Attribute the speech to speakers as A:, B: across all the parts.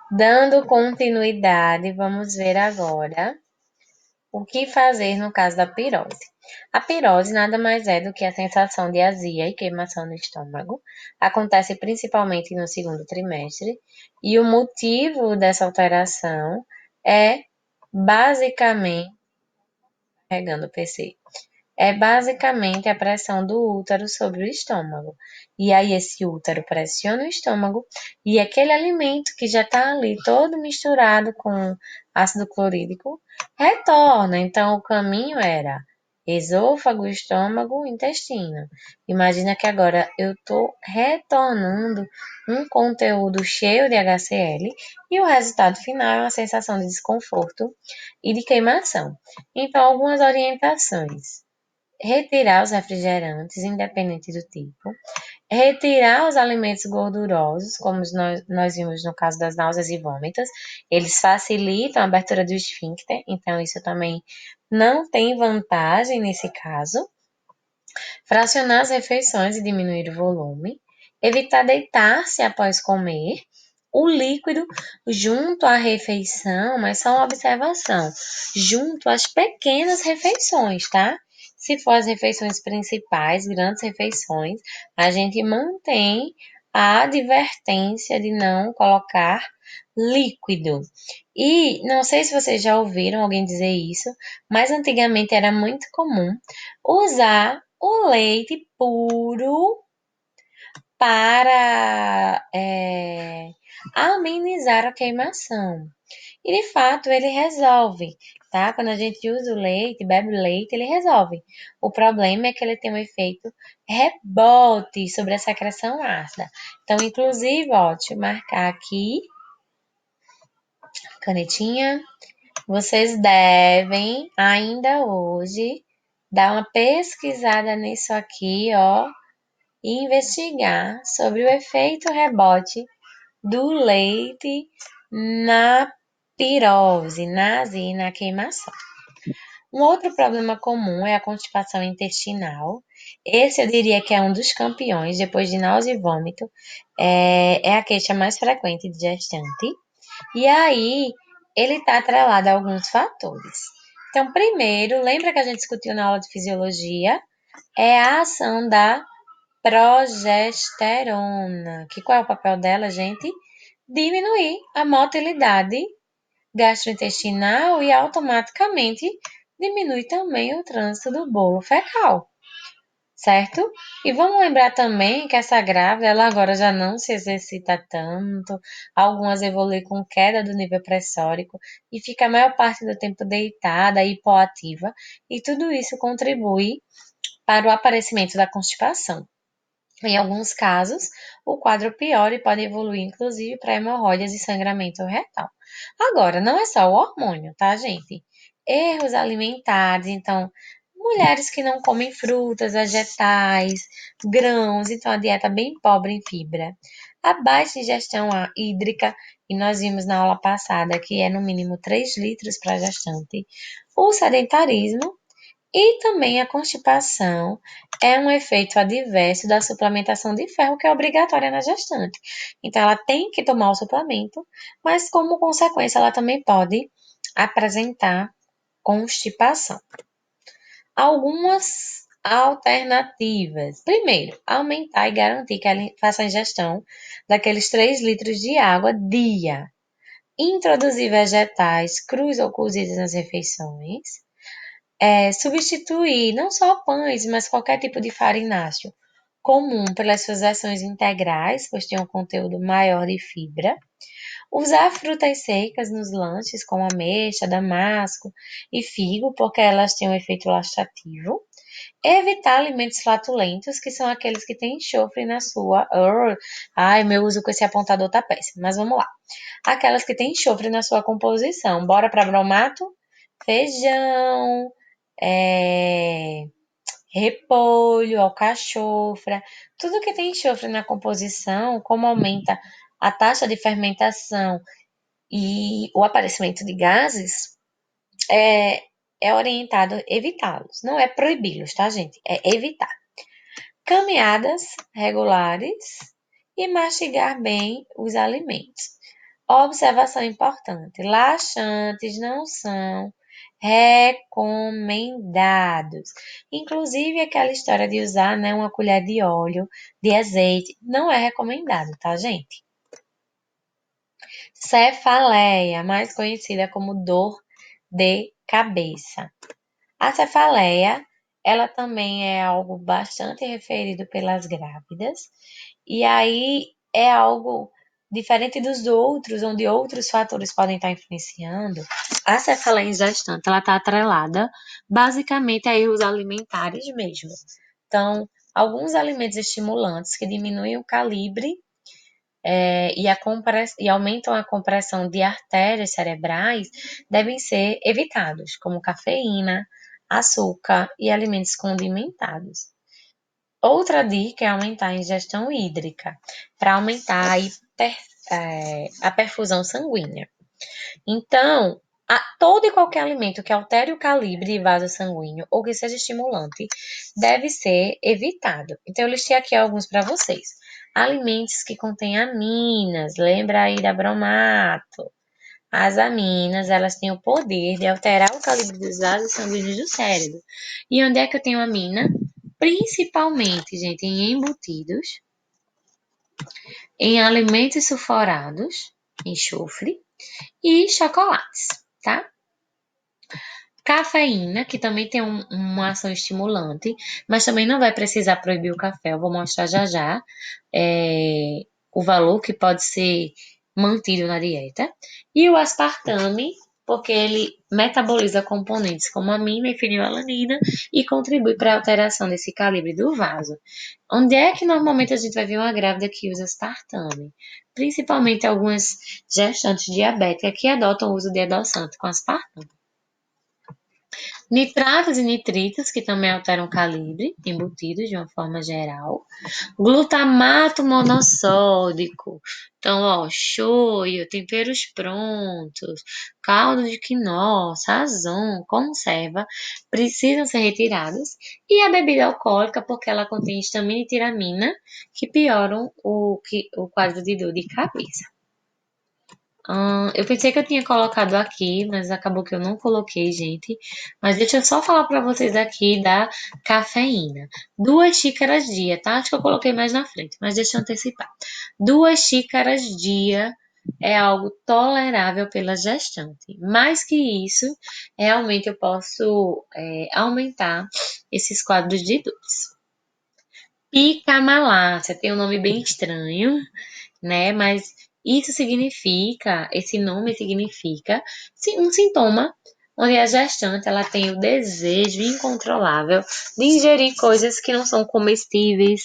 A: Dando continuidade, vamos ver agora o que fazer no caso da pirose. A pirose nada mais é do que a sensação de azia e queimação no estômago. Acontece principalmente no segundo trimestre, e o motivo dessa alteração é basicamente, carregando o PC, é basicamente a pressão do útero sobre o estômago. E aí esse útero pressiona o estômago e aquele alimento que já está ali todo misturado com ácido clorídrico retorna. Então o caminho era esôfago, estômago, intestino. Imagina que agora eu estou retornando um conteúdo cheio de HCl e o resultado final é uma sensação de desconforto e de queimação. Então, algumas orientações: retirar os refrigerantes, independente do tipo, retirar os alimentos gordurosos, como nós vimos no caso das náuseas e vômitos, eles facilitam a abertura do esfíncter, então isso também não tem vantagem nesse caso. Fracionar as refeições e diminuir o volume, evitar deitar-se após comer, o líquido junto à refeição, mas só uma observação, junto às pequenas refeições, tá? Se for as refeições principais, grandes refeições, a gente mantém a advertência de não colocar líquido. E não sei se vocês já ouviram alguém dizer isso, mas antigamente era muito comum usar o leite puro para amenizar a queimação. E de fato ele resolve, tá? Quando a gente usa o leite, bebe leite, ele resolve. O problema é que ele tem um efeito rebote sobre a secreção ácida. Então, inclusive, ó, deixa eu marcar aqui, canetinha. Vocês devem, ainda hoje, dar uma pesquisada nisso aqui, ó, e investigar sobre o efeito rebote do leite na pirose, na azia e na queimação. Um outro problema comum é a constipação intestinal. Esse eu diria que é um dos campeões, depois de náusea e vômito. É a queixa mais frequente de gestante. E aí, ele está atrelado a alguns fatores. Então, primeiro, lembra que a gente discutiu na aula de fisiologia? É a ação da progesterona. Que qual é o papel dela, gente? Diminuir a motilidade gastrointestinal e automaticamente diminui também o trânsito do bolo fecal, certo? E vamos lembrar também que essa grávida, ela agora já não se exercita tanto, algumas evoluem com queda do nível pressórico e fica a maior parte do tempo deitada, hipoativa, e tudo isso contribui para o aparecimento da constipação. Em alguns casos, o quadro piora e pode evoluir, inclusive, para hemorroidas e sangramento retal. Agora, não é só o hormônio, tá, gente? Erros alimentares, então, mulheres que não comem frutas, vegetais, grãos, então a dieta bem pobre em fibra. A baixa ingestão hídrica, e nós vimos na aula passada que é no mínimo 3 litros para gestante. O sedentarismo, e também a constipação é um efeito adverso da suplementação de ferro que é obrigatória na gestante. Então, ela tem que tomar o suplemento, mas como consequência, ela também pode apresentar constipação. Algumas alternativas. Primeiro, aumentar e garantir que ela faça a ingestão daqueles 3 litros de água dia. Introduzir vegetais crus ou cozidos nas refeições. Substituir não só pães, mas qualquer tipo de farináceo comum pelas suas versões integrais, pois tem um conteúdo maior de fibra. Usar frutas secas nos lanches, como ameixa, damasco e figo, porque elas têm um efeito laxativo. Evitar alimentos flatulentos, que são aqueles que têm enxofre na sua. Ai, meu uso com esse apontador tá péssimo, mas vamos lá. Aquelas que têm enxofre na sua composição. Bora para bromato? Feijão, é, repolho, alcachofra, tudo que tem enxofre na composição, como aumenta a taxa de fermentação e o aparecimento de gases, é, é orientado a evitá-los. Não é proibi-los, tá, gente? É evitar. Caminhadas regulares e mastigar bem os alimentos. Observação importante: laxantes não são recomendados. Inclusive, aquela história de usar, né, uma colher de óleo, de azeite, não é recomendado, tá, gente? Cefaleia, mais conhecida como dor de cabeça. A cefaleia, ela também é algo bastante referido pelas grávidas, e aí é algo diferente dos outros, onde outros fatores podem estar influenciando. A cefaleia em gestante, ela está atrelada basicamente a erros alimentares mesmo. Então, alguns alimentos estimulantes que diminuem o calibre e aumentam a compressão de artérias cerebrais devem ser evitados, como cafeína, açúcar e alimentos condimentados. Outra dica é aumentar a ingestão hídrica, para aumentar a perfusão sanguínea. Então, todo e qualquer alimento que altere o calibre de vaso sanguíneo ou que seja estimulante deve ser evitado. Então, eu listei aqui alguns para vocês. Alimentos que contêm aminas, lembra aí da bromato. As aminas, elas têm o poder de alterar o calibre dos vasos sanguíneos do cérebro. E onde é que eu tenho amina? Principalmente, gente, em embutidos, em alimentos sulfurados, enxofre, e chocolates, tá? Cafeína, que também tem uma ação estimulante, mas também não vai precisar proibir o café. Eu vou mostrar já já o valor que pode ser mantido na dieta. E o aspartame, porque ele metaboliza componentes como amina e fenilalanina e contribui para a alteração desse calibre do vaso. Onde é que normalmente a gente vai ver uma grávida que usa aspartame? Principalmente algumas gestantes diabéticas que adotam o uso de adoçante com aspartame. Nitratos e nitritos, que também alteram o calibre, embutidos de uma forma geral. Glutamato monossódico. Então, ó, shoyu, temperos prontos, caldo de quinó, sazon, conserva, precisam ser retirados. E a bebida alcoólica, porque ela contém histamina e tiramina, que pioram o quadro de dor de cabeça. Eu pensei que eu tinha colocado aqui, mas acabou que eu não coloquei, gente. Mas deixa eu só falar para vocês aqui da cafeína. 2 xícaras dia, tá? Acho que eu coloquei mais na frente, mas deixa eu antecipar. 2 xícaras dia é algo tolerável pela gestante. Mais que isso, realmente eu posso aumentar esses quadros de dores. Picamalácia tem um nome bem estranho, né? Mas esse nome significa um sintoma onde a gestante ela tem o desejo incontrolável de ingerir coisas que não são comestíveis,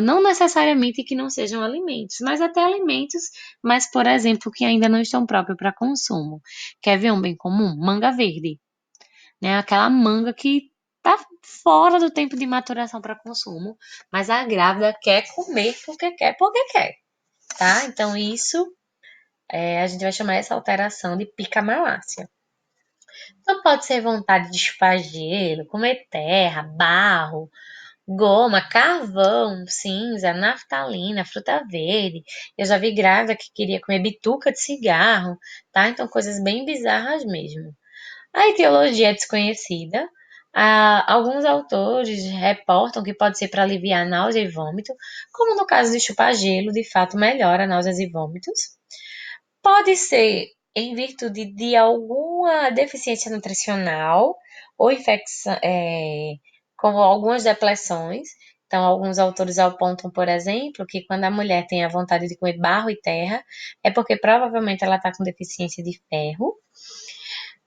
A: não necessariamente que não sejam alimentos, mas até alimentos, mas, por exemplo, que ainda não estão próprios para consumo. Quer ver um bem comum? Manga verde, né? Aquela manga que tá fora do tempo de maturação para consumo, mas a grávida quer comer porque quer, tá? Então, isso a gente vai chamar essa alteração de picamalácia. Então, pode ser vontade de chupar gelo, comer terra, barro, goma, carvão, cinza, naftalina, fruta verde. Eu já vi grávida que queria comer bituca de cigarro, tá? Então, coisas bem bizarras mesmo. A etiologia é desconhecida. Alguns autores reportam que pode ser para aliviar náusea e vômito, como no caso de chupar gelo, de fato melhora náuseas e vômitos. Pode ser em virtude de alguma deficiência nutricional ou infecção, como algumas depressões. Então, alguns autores apontam, por exemplo, que quando a mulher tem a vontade de comer barro e terra, é porque provavelmente ela está com deficiência de ferro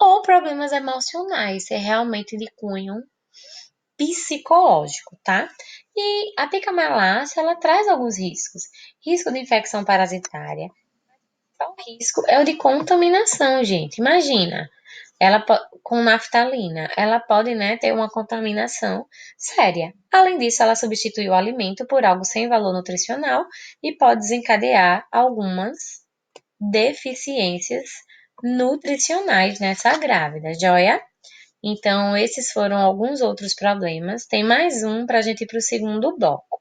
A: ou problemas emocionais, ser realmente de cunho psicológico, tá? E a picamalácia, ela traz alguns riscos. Risco de infecção parasitária. O risco é o de contaminação, gente. Imagina, com naftalina, ela pode, né, ter uma contaminação séria. Além disso, ela substitui o alimento por algo sem valor nutricional e pode desencadear algumas deficiências nutricionais nessa grávida, joia? Então, esses foram alguns outros problemas. Tem mais um para a gente ir para o segundo bloco.